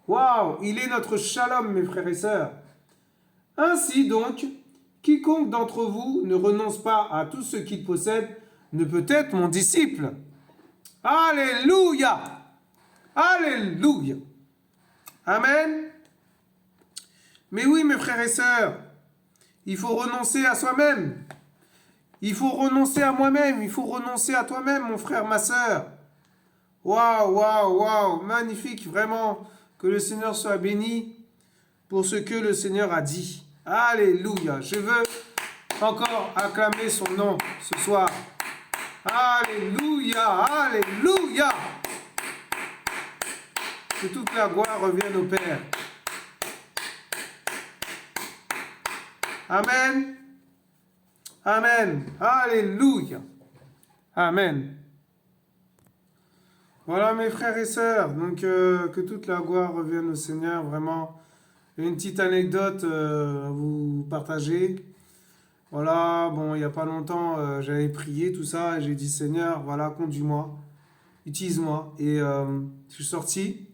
Waouh! Il est notre shalom, mes frères et sœurs. Ainsi donc, quiconque d'entre vous ne renonce pas à tout ce qu'il possède ne peut être mon disciple. Alléluia! Alléluia! Amen. Mais oui, mes frères et sœurs, il faut renoncer à soi-même. Il faut renoncer à moi-même. Il faut renoncer à toi-même, mon frère, ma sœur. Waouh, waouh, waouh. Magnifique, vraiment. Que le Seigneur soit béni pour ce que le Seigneur a dit. Alléluia. Je veux encore acclamer son nom ce soir. Alléluia, alléluia. Que toute la gloire revienne au Père. Amen. Amen. Alléluia. Amen. Voilà mes frères et sœurs. Donc que toute la gloire revienne au Seigneur. Vraiment. Une petite anecdote à vous partager. Voilà, bon, il n'y a pas longtemps, j'avais prié tout ça et j'ai dit Seigneur, voilà, conduis-moi, utilise-moi. Et je suis sorti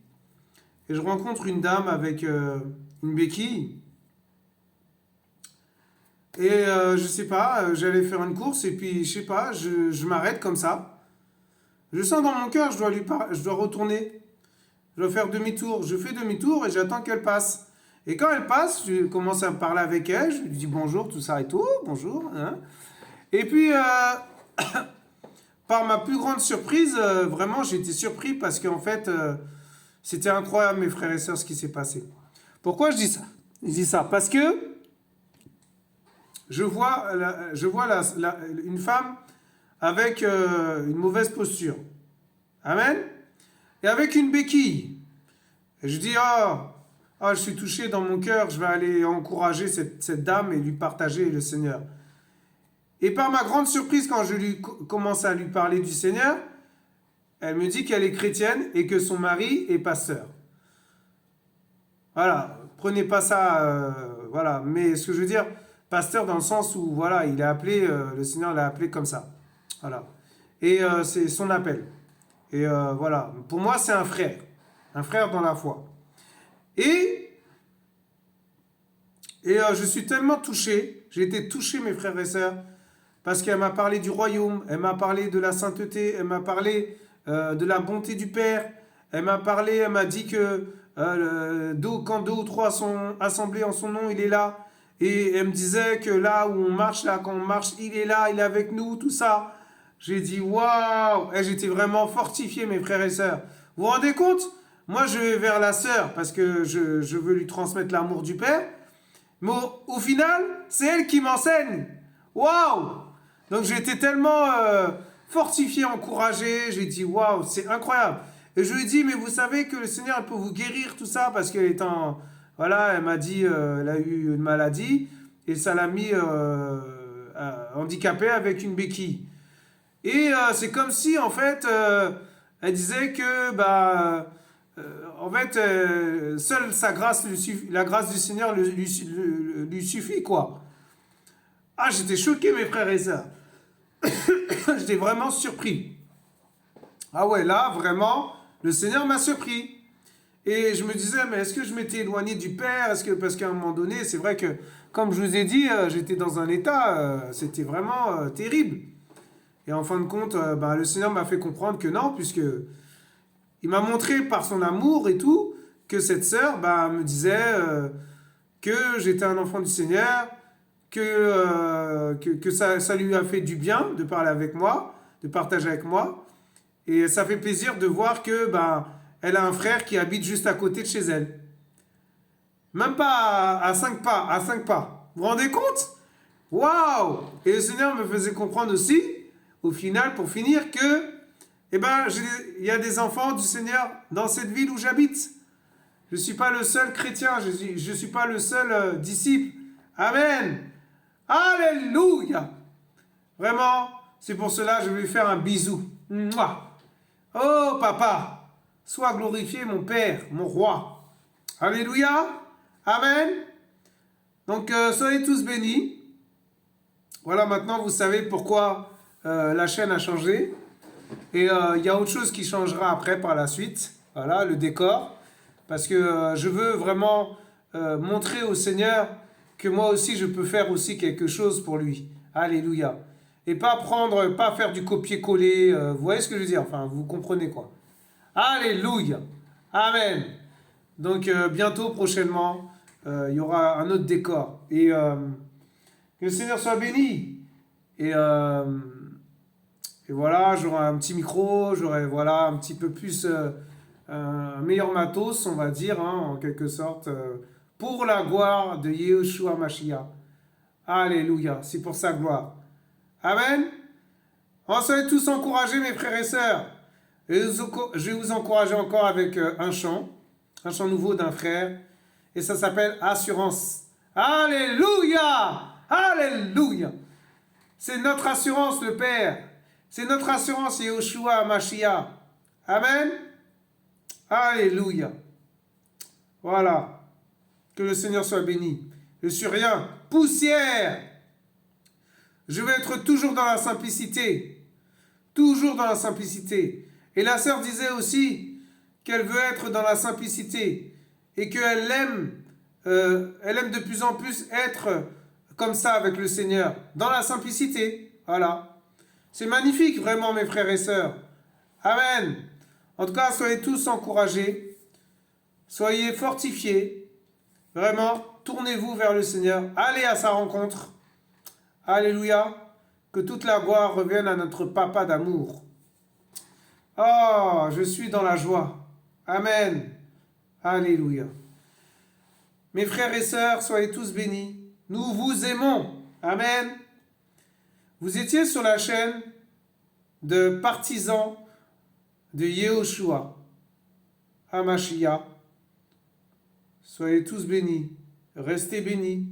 et je rencontre une dame avec une béquille. Et je sais pas, j'allais faire une course et puis je sais pas, je m'arrête comme ça. Je sens dans mon cœur, je dois retourner, je dois faire demi-tour. Je fais demi-tour et j'attends qu'elle passe. Et quand elle passe, je commence à parler avec elle, je lui dis bonjour, tout ça et tout, bonjour. Hein. Et puis, par ma plus grande surprise, vraiment, j'ai été surpris parce qu'en fait, c'était incroyable, mes frères et sœurs, ce qui s'est passé. Pourquoi je dis ça? Je dis ça parce que je vois une femme avec une mauvaise posture. Amen. Et avec une béquille. Et je dis, je suis touché dans mon cœur, je vais aller encourager cette dame et lui partager le Seigneur. Et par ma grande surprise, quand je commence à lui parler du Seigneur, elle me dit qu'elle est chrétienne et que son mari est pasteur. Voilà, prenez pas ça, voilà. Mais ce que je veux dire, pasteur dans le sens où, voilà, il est appelé, le Seigneur l'a appelé comme ça. Voilà. Et c'est son appel. Et voilà, pour moi, c'est un frère dans la foi. Et je suis tellement touché, j'ai été touché, mes frères et sœurs, parce qu'elle m'a parlé du royaume, elle m'a parlé de la sainteté, elle m'a parlé de la bonté du Père, elle m'a parlé, elle m'a dit que quand 2 ou 3 sont assemblés en son nom, il est là. Et elle me disait que là où on marche, là, quand on marche, il est là, il est avec nous, tout ça. J'ai dit, waouh! Et j'étais vraiment fortifié, mes frères et sœurs. Vous vous rendez compte? Moi, je vais vers la sœur parce que je veux lui transmettre l'amour du Père. Mais au final, c'est elle qui m'enseigne. Waouh! Donc j'ai été tellement fortifié, encouragé. J'ai dit, waouh, c'est incroyable. Et je lui ai dit, mais vous savez que le Seigneur peut vous guérir, tout ça, parce qu'elle est en... Voilà, elle m'a dit, elle a eu une maladie, et ça l'a mis handicapée avec une béquille. Et c'est comme si, en fait, elle disait que, en fait, seule sa grâce, la grâce du Seigneur lui suffit, quoi. Ah, j'étais choqué, mes frères et sœurs. J'étais vraiment surpris. Ah ouais, là, vraiment, le Seigneur m'a surpris. Et je me disais, mais est-ce que je m'étais éloigné du Père? Parce qu'à un moment donné, c'est vrai que, comme je vous ai dit, j'étais dans un état, c'était vraiment terrible. Et en fin de compte, le Seigneur m'a fait comprendre que non, puisque il m'a montré par son amour et tout, que cette sœur me disait que j'étais un enfant du Seigneur, que ça lui a fait du bien de parler avec moi, de partager avec moi. Et ça fait plaisir de voir que elle a un frère qui habite juste à côté de chez elle. Même pas à 5 pas, à 5 pas. Vous vous rendez compte? Waouh! Et le Seigneur me faisait comprendre aussi, au final, pour finir, que il y a des enfants du Seigneur dans cette ville où j'habite. Je ne suis pas le seul chrétien, je ne suis pas le seul disciple. Amen! Alléluia! Vraiment, c'est pour cela que je vais faire un bisou. Mouah. Oh papa, sois glorifié mon Père, mon roi. Alléluia! Amen! Donc soyez tous bénis. Voilà, maintenant vous savez pourquoi la chaîne a changé. Et il y a autre chose qui changera après par la suite. Voilà, le décor. Parce que je veux vraiment montrer au Seigneur que moi aussi je peux faire aussi quelque chose pour lui. Alléluia. Et pas faire du copier-coller. Vous voyez ce que je veux dire? Enfin, vous comprenez quoi. Alléluia. Amen. Donc bientôt, prochainement, il y aura un autre décor. Et que le Seigneur soit béni. Et voilà, j'aurai un petit micro, j'aurai voilà, un petit peu plus, un meilleur matos, on va dire, en quelque sorte, pour la gloire de Yeshua Mashiach. Alléluia, c'est pour sa gloire. Amen. On soyez tous encouragés, mes frères et sœurs. Et je vais vous encourager encore avec un chant nouveau d'un frère, et ça s'appelle Assurance. Alléluia! Alléluia! C'est notre assurance, le Père. C'est notre assurance, Yeshua Mashiach. Amen. Alléluia. Voilà. Que le Seigneur soit béni. Je suis rien. Poussière. Je veux être toujours dans la simplicité. Toujours dans la simplicité. Et la sœur disait aussi qu'elle veut être dans la simplicité. Et qu'elle aime, elle aime de plus en plus être comme ça avec le Seigneur. Dans la simplicité. Voilà. C'est magnifique, vraiment, mes frères et sœurs. Amen. En tout cas, soyez tous encouragés. Soyez fortifiés. Vraiment, tournez-vous vers le Seigneur. Allez à sa rencontre. Alléluia. Que toute la gloire revienne à notre Papa d'amour. Oh, je suis dans la joie. Amen. Alléluia. Mes frères et sœurs, soyez tous bénis. Nous vous aimons. Amen. Vous étiez sur la chaîne de partisans de Yehoshua HaMashiach. Soyez tous bénis. Restez bénis.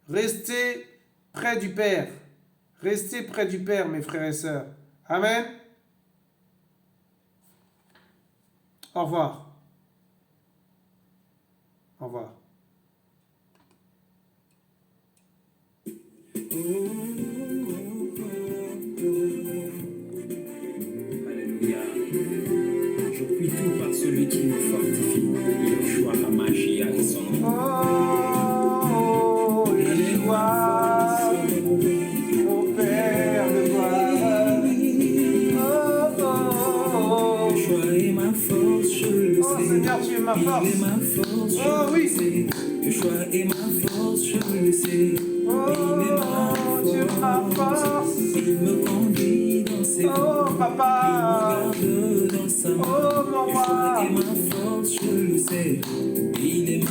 Restez près du Père. Restez près du Père, mes frères et sœurs. Amen. Au revoir. Au revoir. Alléluia. Je puis tout par celui qui me fortifie. Yeshua HaMashiach et son nom. Oh, Yeshua, mon Père. Seigneur, tu es ma Il force. est ma force, je Oh le oui. sais. Yeshua est ma force, je le sais. Oh, tu es ma force. Il me conduit dans ses voies. Oh, papa. Il me garde dans sa main. Oh, mon Yeshua roi. est ma force, je le sais. Il est ma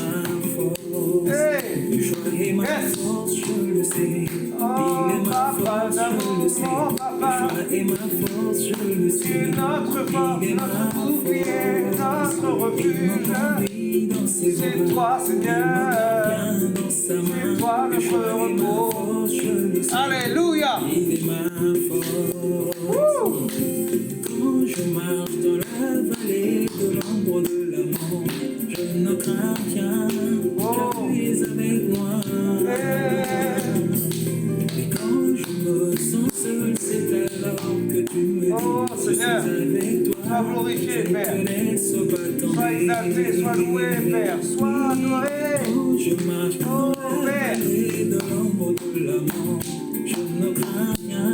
force. Hey. Yeshua est ma Yes. force, je le sais. Oh, Il est ma papa force, je d'amour, le sais. mon papa. Yeshua est ma force, je le Tu sais. es notre force, Il est ma notre bouclier, force. notre Il me refuge. conduit dans ses C'est voies. toi, Seigneur. Bien dans sa main. C'est toi notre Yeshua est ma repos. force, je le sais. Alléluia. Il est ma force. Wouh. Quand je marche dans la vallée de l'ombre de la mort, je ne crains rien, car tu es avec moi. Et quand je me sens seul, c'est alors que tu me dis, Oh, je suis Seigneur, avec toi. sois glorifié, Je ne Père. te laisse pas tomber. Sois exalté, sois loué, Père. Sois adoré. Quand je marche dans Oh, la Père. vallée de l'ombre de la mort, je ne crains rien,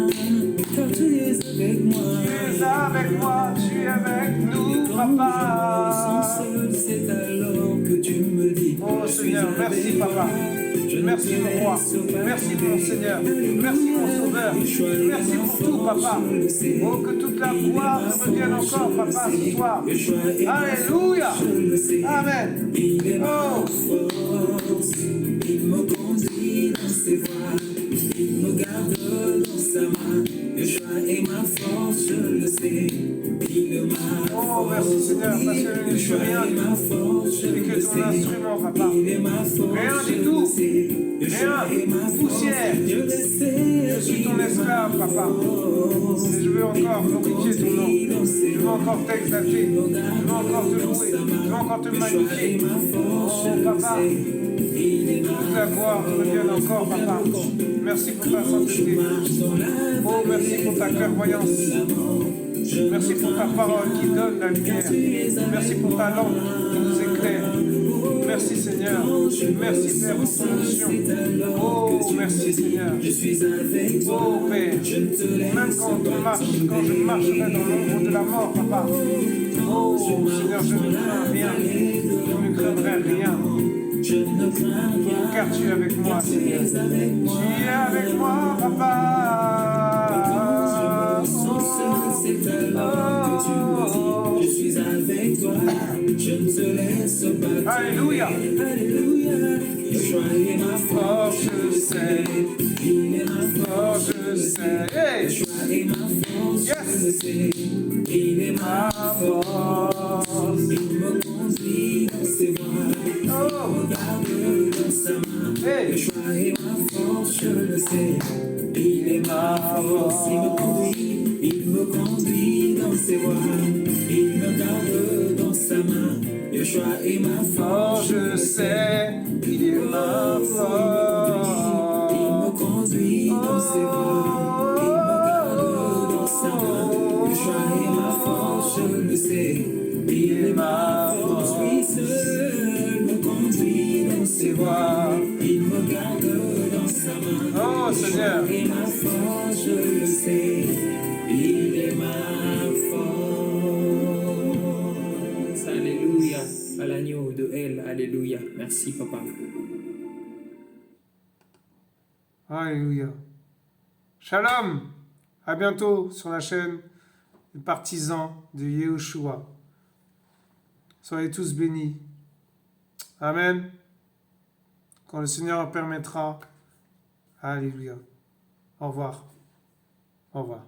car tu es avec moi. Tu es avec moi, tu es avec nous, papa. Seul, c'est alors que tu me dis. Oh, Seigneur, merci, papa. Merci, mon roi. Merci, mon Seigneur. Merci, mon Sauveur. Merci pour tout, papa. Oh, que toute la gloire te revienne encore, papa, ce soir. Alléluia. Amen. Il est ma Oh, force, il me conduit dans ses voies, il me garde dans sa main. Yeshua est ma force, je le sais. Il est ma oh, force. merci, Seigneur, parce que je ne suis Yeshua rien est du ma tout. force, Je je suis que le ton sais. instrument, papa. Il est ma force, Rien je du le tout. sais. Yeshua Rien. est ma force, Poussière. je le sais. Je suis ton Il est esclave, ma papa. force. Et je veux encore glorifier ton nom. Je veux encore t'exalter. Je veux encore te louer. Je veux encore te magnifier. Oh, papa. Toute la gloire te revienne encore, papa. Merci pour ta sainteté. Oh, merci pour ta clairvoyance. Merci pour ta parole qui donne la lumière. Merci pour ta lampe qui nous éclaire. Merci Seigneur. Merci Père pour ton onction. Oh, merci Seigneur. Oh Père, même quand je marcherai dans l'ombre de la mort, papa. Oh Seigneur, je ne crains rien. Je ne craindrai rien. Car tu es avec moi, Seigneur. Tu es avec moi, papa. C'est alors que tu me dis, je suis avec toi, je ne te laisse pas. Alléluia. Alléluia. Yeshua est ma force, je le sais. Il est ma force, je le sais. Hey. Yeshua est ma force, Yes. je le sais. Il est ma force. Il me conduit dans ses voies. Oh. Il me garde dans sa main. Hey. Yeshua est ma force, je le sais. Il est ma force, il me conduit dans ses voies. Il me garde dans sa main. Yeshua est ma Oh, force, je sais, il est ma force. il me conduit dans ses voies. Il me garde dans sa main. Yeshua est ma force, je le sais. Il est ma force, lui seul me conduit dans ses voies. Il me garde dans sa main. Oh, Seigneur. Il est ma force, je le sais. Il est ma force. Alléluia. À l'agneau de elle. Alléluia. Merci, papa. Alléluia. Shalom. À bientôt sur la chaîne des partisans de Yehoshua. Soyez tous bénis. Amen. Quand le Seigneur permettra. Alléluia. Au revoir. Au revoir.